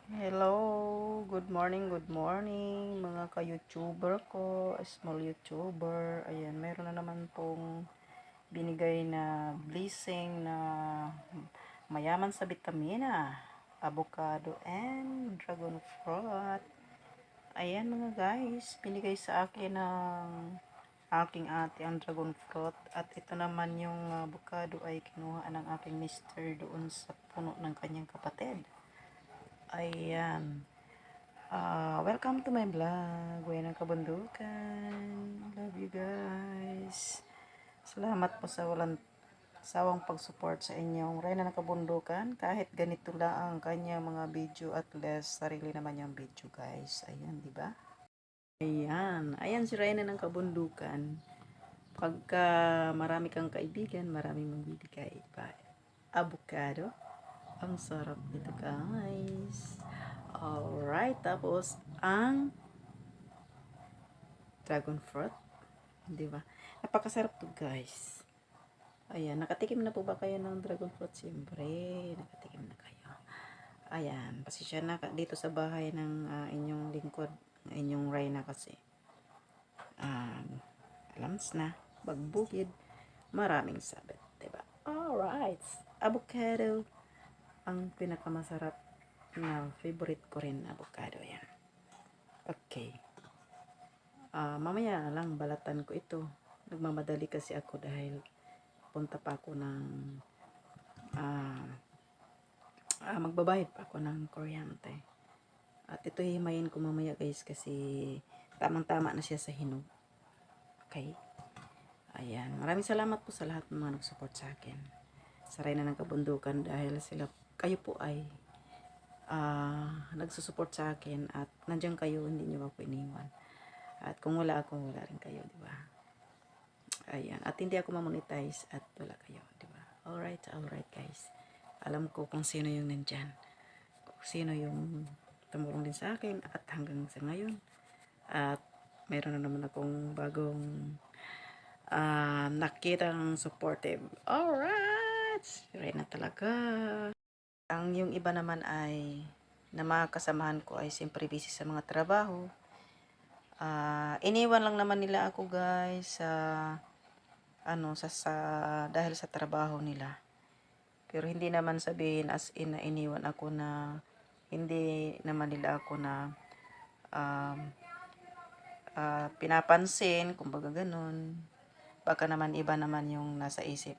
Hello, good morning mga ka-YouTuber ko, small YouTuber. Ayan, meron na naman pong binigay na blessing na mayaman sa bitamina, avocado and dragon fruit. Ayan mga guys, binigay sa akin ng aking ate ang dragon fruit at ito naman yung avocado ay kinuha ng aking mister doon sa puno ng kanyang kapatid. Ayan. Welcome to my vlog. Buhay ng kabundukan. Love you guys. Salamat po sa walang sawang pag-support sa inyong Reyna ng Kabundukan. Kahit ganito lang ang kanya mga video at less sarili naman yung video guys. Ayan, di ba? Ayan. Ayan si Reyna ng Kabundukan. Pagka marami kang kaibigan, marami magbibigay pa. Avocado. Ang sarap nito guys. Alright, tapos ang dragon fruit, di ba? Napakasarap to guys. Ayan, nakatikim na po ba kayo ng dragon fruit? Siyempre, nakatikim na kayo. Ayan, pasensya na dito sa bahay ng inyong lingkod, inyong Reyna kasi. Alams na, bagbukid, maraming sabit, di ba? Alright, avocado, ang pinakamasarap na favorite ko rin, avocado yan. Okay. Mamaya lang balatan ko ito. Nagmamadali kasi ako dahil punta pa ako ng magbabayad pa ako ng kuryente. At ito himayin ko mamaya guys kasi tamang-tama na siya sa hinog. Okay? Ayan. Maraming salamat po sa lahat ng mga nag-support sa akin. Sa Reyna ng Kabundukan dahil kayo po ay nagsusupport sa akin at nandiyan kayo, hindi nyo ako iniwan. At kung wala ako, wala rin kayo, di ba? Ayan. At hindi ako ma-monetize at wala kayo, di ba? Alright guys. Alam ko kung sino yung nandyan. Kung sino yung tumulong din sa akin at hanggang sa ngayon. At meron na naman akong bagong nakitang supportive. Alright! Right na talaga. Ang yung iba naman ay na mga kasamahan ko ay siyempre busy sa mga trabaho. Iniwan lang naman nila ako guys dahil sa trabaho nila. Pero hindi naman sabihin as in na iniwan ako na hindi naman nila ako na pinapansin, kumbaga ganun. Baka naman iba naman yung nasa isip.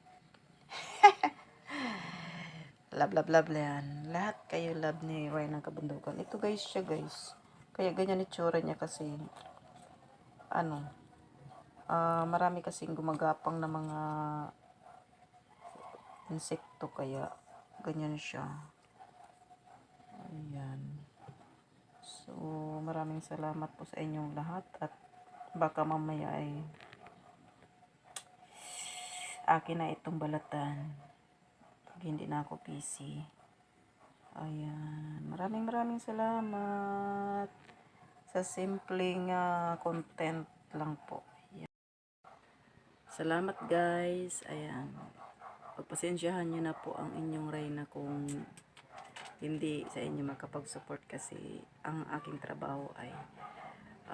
Love yan. Lahat kayo love ni Ryan ng Kabundukan. Ito guys siya guys. Kaya ganyan itsura niya kasi marami kasing gumagapang na mga insekto kaya ganyan siya. Ayan. So, maraming salamat po sa inyong lahat at baka mamaya ay akin na itong balatan. Pag hindi na ako busy. Ayan. Maraming salamat sa simpleng content lang po. Ayan. Salamat guys. Ayan. Pagpasensyahan nyo na po ang inyong Reyna kung hindi sa inyo makapag-support kasi ang aking trabaho ay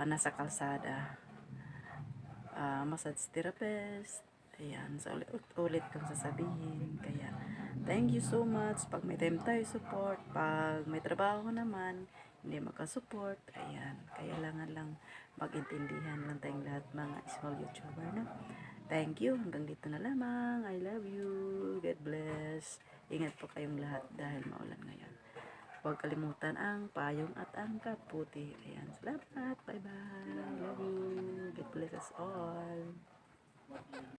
nasa kalsada. Massage therapist. Ayan, so ulit kong sasabihin. Kaya, thank you so much. Pag may time tayo support, pag may trabaho naman, hindi makasupport, ayan, kailangan lang mag-intindihan lang tayong lahat mga small YouTuber na. Thank you. Hanggang dito na lamang. I love you. God bless. Ingat po kayong lahat dahil maulan ngayon. Huwag kalimutan ang payong at ang kaputi. Ayan, salamat. Bye-bye. Love you. God bless us all.